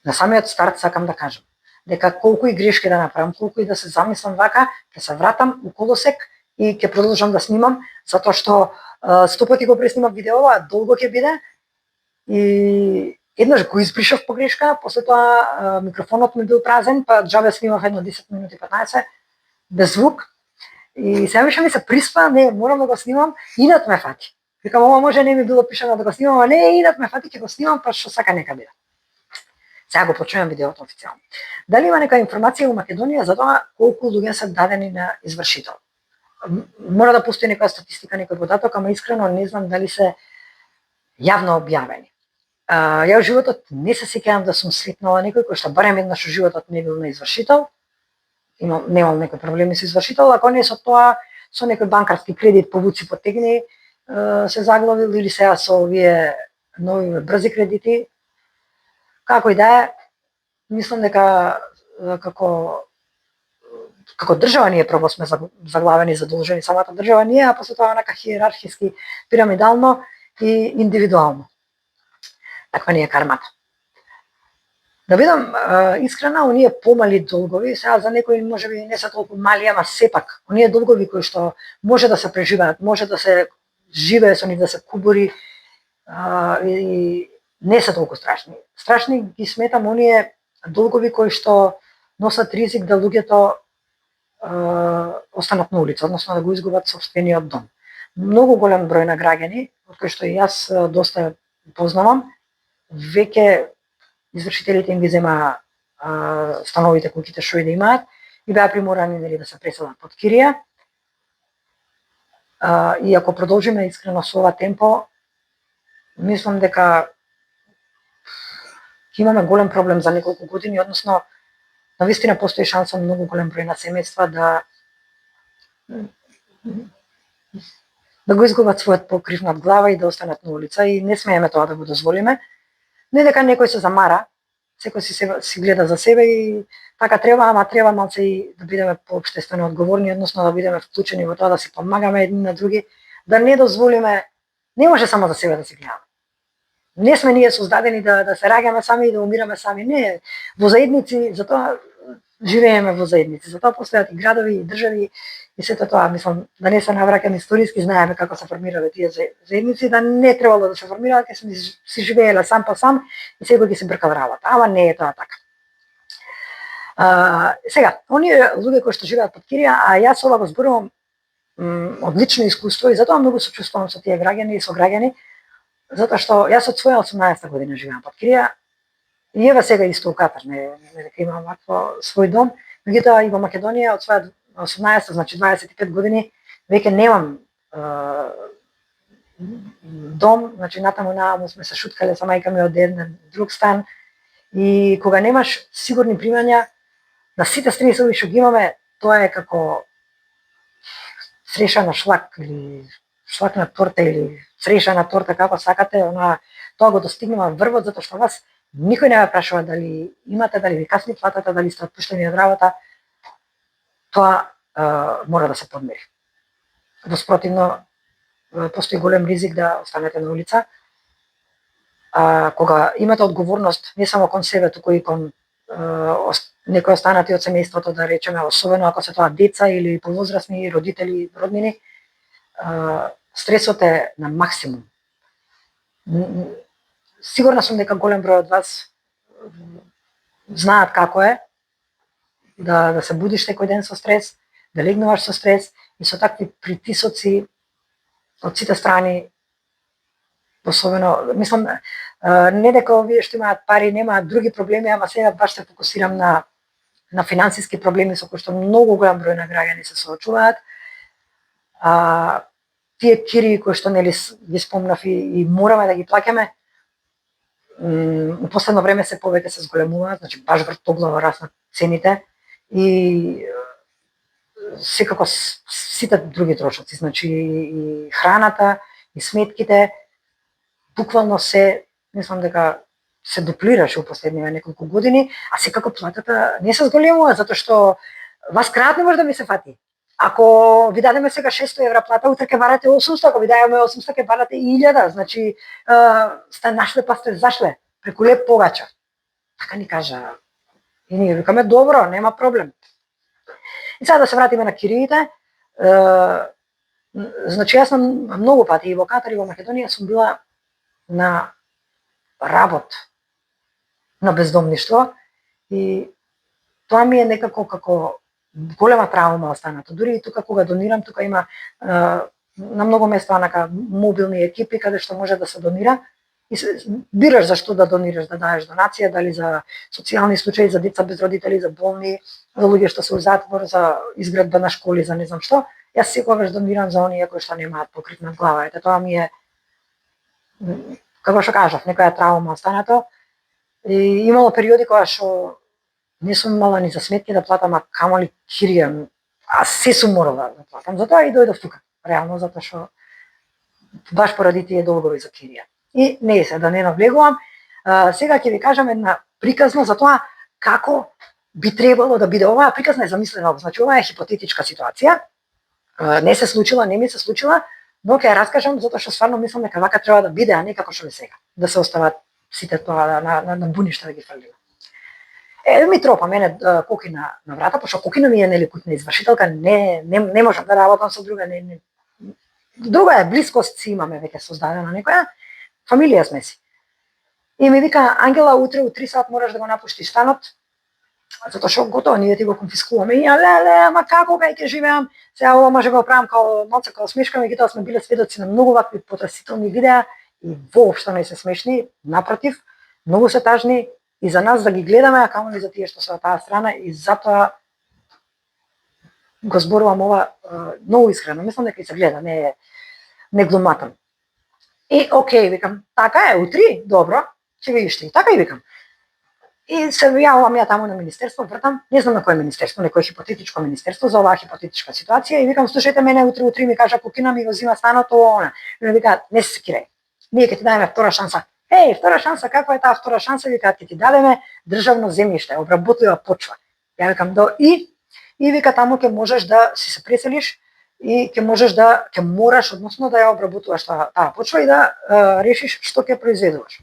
на самиот старт сакам да кажам дека колку и грешки да направам, колку и да се замислам вака, ќе се вратам у колосек и ќе продолжам да снимам, затоа што 100 пати го преснимав видеова, долго ќе биде и еднаш го избришав погрешка, после тоа микрофонот ми бил празен, па џабе снимав едно 10 минути 15 без звук. И сега више ми се приспа, не, морам да го снимам, инат ме фати. Викам, ова може не ми било пишано да го снимам, а не, инат ме фати, ќе го снимам, па што сака нека биде. Сега го почнувам видеото официјално. Дали има нека информација у Македонија за тоа колку луѓе се дадени на извршител? Мора да постои некоја статистика, некој податок, ама искрено не знам дали се јавно објавени. Ја во животот не се сеќавам да сум сретнала некој кој што барем еднаш во животот не бил на извршител. Немал некои проблеми со извршител, ако не со тоа, со некој банкарски кредит повуци потегни се заглавил или сега со овие нови брзи кредити. Како и да е, мислам дека како држава ние прво сме заглавени, задолжени, самата држава ние, а после тоа онака хиерархиски, пирамидално и индивидуално. Таква ни е кармата. Да бидам искрена, оние помали долгови, сега за некои можеби не се толку мали, ама сепак, оние долгови кои што може да се преживеат, може да се живее со нив, да се кубори и не се толку страшни. Страшни ги сметам оние долгови кои што носат ризик да луѓето останат на улица, односно да го изгубат сопствениот дом. Многу голем број на граѓани, од кои што и јас доста познавам, веќе извршителите им ги зема становите, куќите што и да имаат и беа приморани да се преселат под кирија. И ако продолжиме искрено со ова темпо, мислам дека ќе имаме голем проблем за неколку години, односно навистина постои шанса многу голем број на семејства да го изгубат својот покрив над глава и да останат на улица и не смееме тоа да го дозволиме. Не дека некој се замара, секој си гледа за себе и така треба, ама треба малце и да бидеме поопштествено одговорни, односно да бидеме вклучени во тоа да си помагаме едни на други, да не дозволиме, не може само за себе да си гледаме. Не сме ние создадени да се раѓаме сами и да умираме сами, не, во заедници, затоа живееме во заедници, затоа постојат и градови и држави и сето тоа, мислам, да не се навраќаме историски, знаеме како се формирале тие заедници, да не требало да се формираат, ке си живееле сам по сам и секој ги се бркал работа, ама не е тоа така. Сега, оние луѓе кои што живеат под кирија, а јас ова го зборувам од лично искуство и затоа многу се чувствувам со тие граѓани и со граѓани, затоа што јас од своја 18 година живеам под кирија и ева сега исто у Катар, не дека имам вакво свој дом, меѓутоа и во Македонија од своја 18, значи 25 години, веќе немам дом, значи натаму сме се шуткале со мајка ми од еден друг стан и кога немаш сигурни примања, на сите стресови што ги имаме, тоа е како среша на шлак или шлак на торта или среша на торта, како сакате, тоа го достигнува врвот, затоа што вас никој не ве прашува дали имате, дали ви касни платата, дали сте отпуштени од работа. Тоа мора да се подмери. Воспротивно, постои голем ризик да останете на улица. Кога имате одговорност не само кон себе, туку и кон некои останати од семејството, да речеме, особено ако се тоа деца или повозрасни родители, роднини, стресот е на максимум. Сигурна сум дека голем број од вас знаат како е да се будиш секој ден со стрес, да легнуваш со стрес и со такви притисоци од сите страни, особено, мислам, не дека овие што имаат пари немаат други проблеми, ама сега баш се фокусирам на финансиски проблеми со кои што многу голем број на граѓани се соочуваат. Тие кирии кои што нели ги спомнав и мораме да ги плаќаме, у последно време се повеќе се зголемуваат, значи баш вртоглаво раснат цените и секако сите други трошоци, значи и храната, и сметките, буквално се, мислам дека се дуплираше у последниве неколку години, а секако платата не се зголемува, затоа што вас крајот не може да ми се фати. Ако ви дадеме сега 600 евра плата, утре ќе барате 800, ако ви дадеме 800 ќе барате 1000, значи сте нашле па сте зашле, преку леп погача. така ни кажа. И ние викаме добро, нема проблем. И сега да се вратиме на кириите. Значи јас сум многу пати и во Катар и во Македонија сум била на работ, на бездомништво и тоа ми е некако како голема травма останато. Дури и тука кога донирам, тука има на многу места онака мобилни екипи каде што може да се донира и бираш за што да донираш, да даеш донација, дали за социјални случаи, за деца без родители, за болни, за луѓе што се у затвор, за изградба на школи, за не знам што. Јас секогаш донирам за оние кои што немаат покрит над глава. Ете тоа ми е, како што кажав, некоја травма останато. И имало периоди кога што не сум имала ни за сметки да платам, а камоли кирија, а се сум морала да платам. Затоа и дојдов тука, реално, затоа што баш поради тие долгови за кирија. И не се, да не навлегувам, сега ќе ви кажам една приказна за тоа како би требало да биде. Оваа приказна е замислена, значи ова е хипотетичка ситуација, не се случила, не ми се случила, но ќе ја раскажам затоа што стварно мислам дека вака треба да биде, а не како што е сега, да се остават сите тоа на буништа да ги фрлиме. Ми тропа мене коки на врата, пошто кокина ми е нели куќна извршителка, не можам да работам со друга, друга е блискост си имаме веќе создадена некоја, фамилија сме си. И ми вика, Ангела, утре у 3 сат мораш да го напуштиш станот, затоа што готово ние ти го конфискуваме. И леле, ама како кај ќе живеам? Сега ова може го правам као малце као смешка, меѓутоа сме биле сведоци на многу вакви потресителни видеа и воопшто не се смешни, напротив, многу се тажни и за нас да ги гледаме, а камо и за тие што се од таа страна, и затоа го зборувам ова многу искрено. Мислам дека и се гледа, не глуматам. И окей, викам, така е, утре, добро, ќе видиш ти. Така и викам. И се јавувам ја таму на министерство, вртам, не знам на кое министерство, некое хипотетичко министерство за оваа хипотетичка ситуација и викам, слушајте мене, утре ми кажа кокина ми го зима станот, она. И ми вика, не се секирај. Ние ќе ти дадеме втора шанса. Втора шанса, каква е таа втора шанса? Вика, ќе ти дадеме државно земјиште, обработлива почва. Ја викам, и вика, таму ќе можеш да си се преселиш и ќе мораш, односно да ја обработуваш таа почва и да решиш што ќе произведуваш.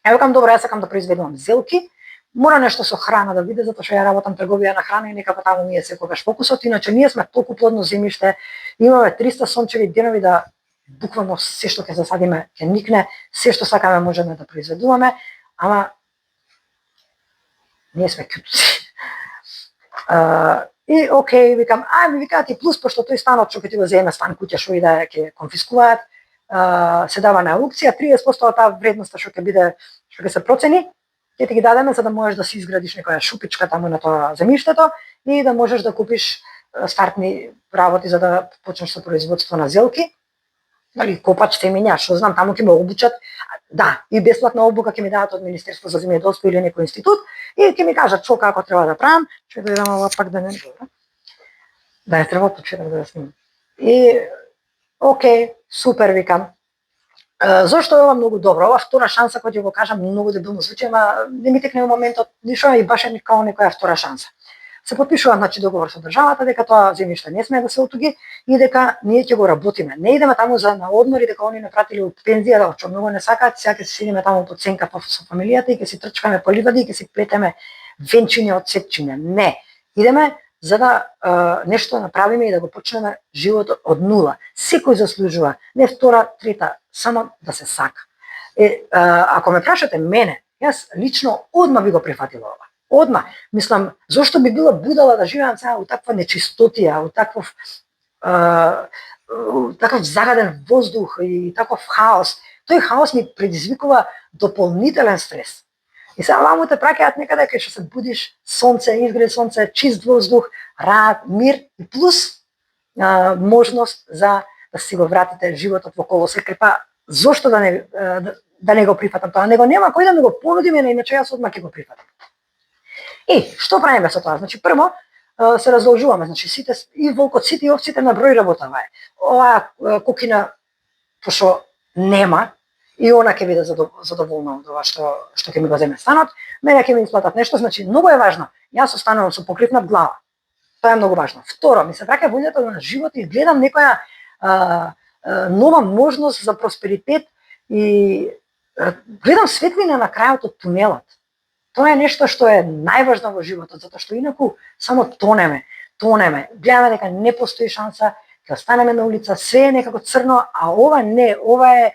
Ја викам, добро, јас сакам да произведувам зелки, мора нешто со храна да биде, затоа што ја работам трговија на храна и некако таму ми е секогаш фокусот, иначе ние сме толку плодно земјиште, имаме 300 сончеви денови да буквално се што ќе засадиме ќе никне, се што сакаме можеме да произведуваме, ама ние сме кјутци. И окей, викам, ми викаат и плюс, пошто тој станот што ќе ти го земе стан куќа што и да ќе конфискуваат, се дава на аукција, 30% од таа вредност што ќе биде, што ќе се процени, ќе ти ги дадеме за да можеш да си изградиш некоја шупичка таму на тоа земјиштето и да можеш да купиш стартни работи за да почнеш со производство на зелки. Дали копач, семења, што знам, таму ќе ме обучат. Да, и бесплатна обука ќе ми дадат од Министерство за земјоделство или некој институт и ќе ми кажат што како треба да правам, ќе да видам ова пак да не добро. Да не треба почеток да снимам. И окей, супер, викам. Зошто е ова многу добро? Ова втора шанса, кој ќе го кажам, многу дебилно звучи, ама не ми текне во моментот ништо и баш е као некоја втора шанса. Се потпишува значи договор со државата дека тоа земјиште не смее да се отуги и дека ние ќе го работиме. Не идеме таму за на одмор и дека они не пратили од пензија, што многу не сакаат, сега ќе се седиме таму под сенка со фамилијата и ќе си трчкаме по ливади и ќе си плетеме венчиња од сепчиња. Не, идеме за да нешто направиме и да го почнеме животот од нула. Секој заслужува, не втора, трета, само да се сака. Ако ме прашате мене, јас лично одма би го прифатила ова. Одма, мислам, зошто би била будала да живеам сега у таква нечистотија, у таков загаден воздух и таков хаос. Тој хаос ми предизвикува дополнителен стрес. И сега ваму те праќаат некаде кај што се будиш, сонце, изгрее сонце, чист воздух, рад, мир и плюс можност за да си го вратите животот во колосек. Па зошто да не го прифатам тоа? Него нема кој да ми го понуди мене, иначе јас одма ќе го прифатам. И што правиме со тоа? Значи прво се разложуваме, значи сите и волкот, сите и овците на број работава е. Оваа кокина пошто нема и она ќе биде задоволна од ова што ќе ми го земе станот, мене ќе ми исплатат нешто, значи многу е важно. Јас останувам со покрив над глава. Тоа е многу важно. Второ, ми се враќа волјата на живот и гледам некоја нова можност за просперитет и гледам светлина на крајот од тунелот. Тоа е нешто што е најважно во животот, затоа што инаку само тонеме. Гледаме дека не постои шанса, ќе останеме на улица, све е некако црно, а ова не, ова е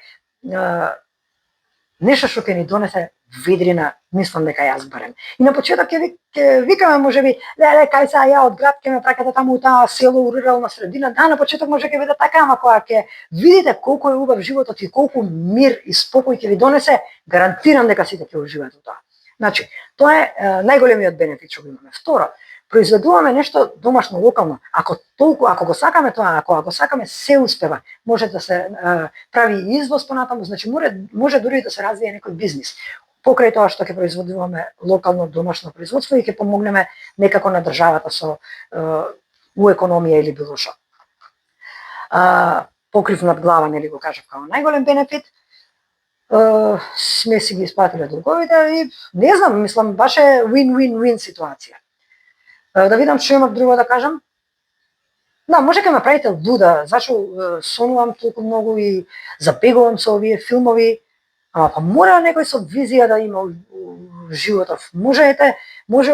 нешто што ќе ни донесе ведрина, мислам дека јас барем. И на почеток ќе викаме можеби, кај сега ја од град ќе ме пракате таму у таа село, у рурална средина. Да, на почеток може ќе биде така, ама кога ќе видите колку е убав животот и колку мир и спокој ќе ви донесе, гарантирам дека сите ќе уживаат во тоа. Значи, тоа е најголемиот бенефит што го имаме. Второ, произведуваме нешто домашно, локално. Ако го сакаме тоа, ако го сакаме, се успева. Може да се прави извоз понатаму, значи може дури да се развие некој бизнис. Покрај тоа што ќе произведуваме локално домашно производство и ќе помогнеме некако на државата со у економија или било што. Покрив над глава, нели го кажав како најголем бенефит. Сме си ги исплатиле долговите и не знам, мислам баш е win-win-win ситуација. Да видам што имам друго да кажам. Да, може ке ме правите луда, зашо сонувам толку многу и забегувам со овие филмови. Па мора некој со визија да има у животот. Може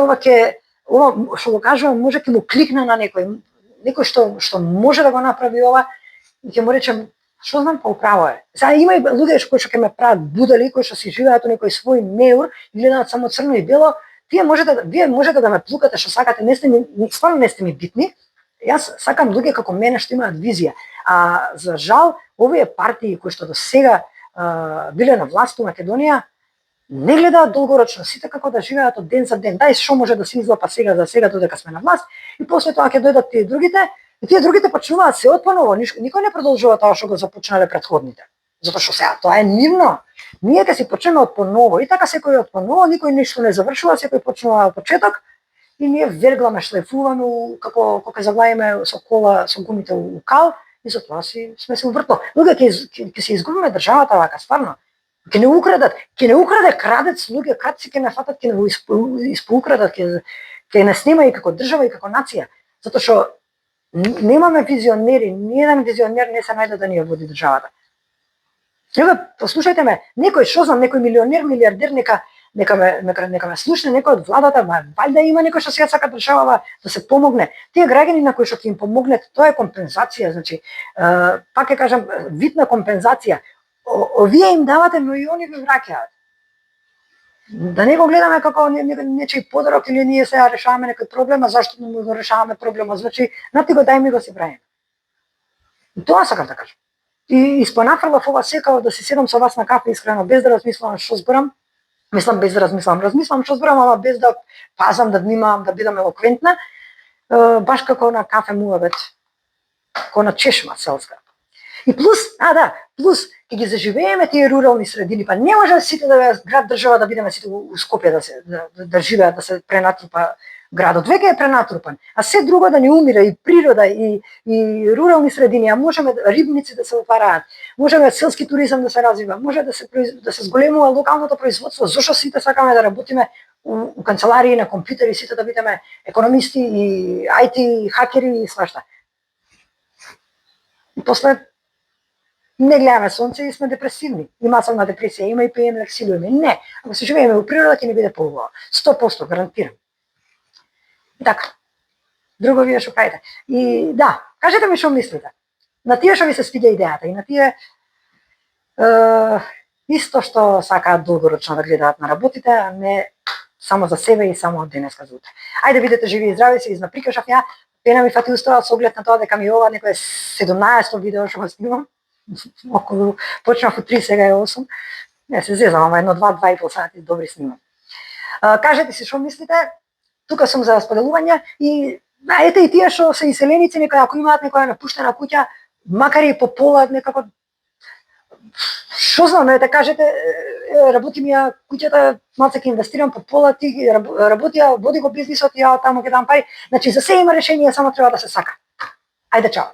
ова што го кажувам, може ќе му кликна на некој што може да го направи ова и ќе му речем, што знам, па управо е. Сега има и луѓе кои што ќе ме прават будали, кои што си живеат у некој свој меур и гледаат само црно и бело. Вие можете да ме плукате што сакате, стварно не сте ми битни. Јас сакам луѓе како мене што имаат визија. А за жал, овие партии кои што до сега биле на власт у Македонија, не гледаат долгорочно, сите како да живеат од ден за ден. Дај што може да се излапа сега за сега додека сме на власт и после тоа ќе дојдат тие другите, и тие другите почнуваат се отпаново, никој не продолжува тоа што го започнале претходните. Затоа што сега тоа е нивно. Ние ќе си почнеме од поново и така секој од поново, никој ништо не завршува, секој почнува од почеток и ние вергламе, шлефуваме како ќе заглавиме со кола со гумите у кал и затоа сме се увртно. Луѓе ќе се изгубиме државата вака, стварно. Ќе не украде крадец, луѓе крадци ќе не фатат, ќе не го испоукрадат, ќе не снима и како држава и како нација. Затоа што немаме визионери, ниеден визионер не се најде да ни ја води државата. Еве, послушајте ме, некој што знам, некој милионер, милиардер, нека ме слушне, некој од владата, валјда има некој што сега сака државава да се помогне. Тие граѓани на кои што ќе им помогнат, тоа е компензација, значи, пак ќе кажам, вид на компензација. Овие им давате, но и они ви враќаат. Да не го гледаме како нечиј подарок или ние сега решаваме некој проблем, а зашто не го решаваме проблема, значи, на ти го дај ми го си правиме. Тоа сакам да кажам. И испонафрлав ова секао да си седам со вас на кафе искрено, без да размислам што зборам. Мислам без да размислам што зборам, ама без да пазам, да внимавам, да бидам елоквентна, баш како на кафе муабет, како на чешма селска. И плюс ќе ги заживееме тие рурални средини, па не може сите град држава да бидеме сите у Скопје да живеат, да се пренатрупа градот. Веќе е пренатрупан, а се друго да не умира, и природа, и рурални средини, а можеме рибници да се отвараат, можеме селски туризам да се развива, може да се зголемува локалното производство, зошто сите сакаме да работиме у канцеларии на компјутери, сите да бидеме економисти и IT хакери и свашта. И после не гледаме сонце и сме депресивни. И масовна депресија, има и пиеме лексилиуми. Не, ако се живееме у природа ќе ни биде поубаво. 100% гарантирам. И така. Друго вие што кажете. И да, кажете ми што мислите. На тие што ви се свиѓа идејата и на тие исто што сакаат долгорочно да гледаат на работите, а не само за себе и само од денеска за утре. Ајде бидете живи и здрави, се изнаприкашав ја. Пена ми фати устава со оглед на тоа дека ми ова некое 17 видео што го снимам. Околу почнав од 3, сега е 8. Не се зезам, ама 2,5 сати добри снимам. Кажете си што мислите. Тука сум за споделување и ете и тие што се иселеници, ако имаат некоја напуштена куќа, макар и по пола некако што знам, да кажете, работи ми ја куќата, малце ќе инвестирам по пола, ти работи ја, води го бизнисот, ја таму ќе дам пари. Значи за се има решение, само треба да се сака. Ајде, чао.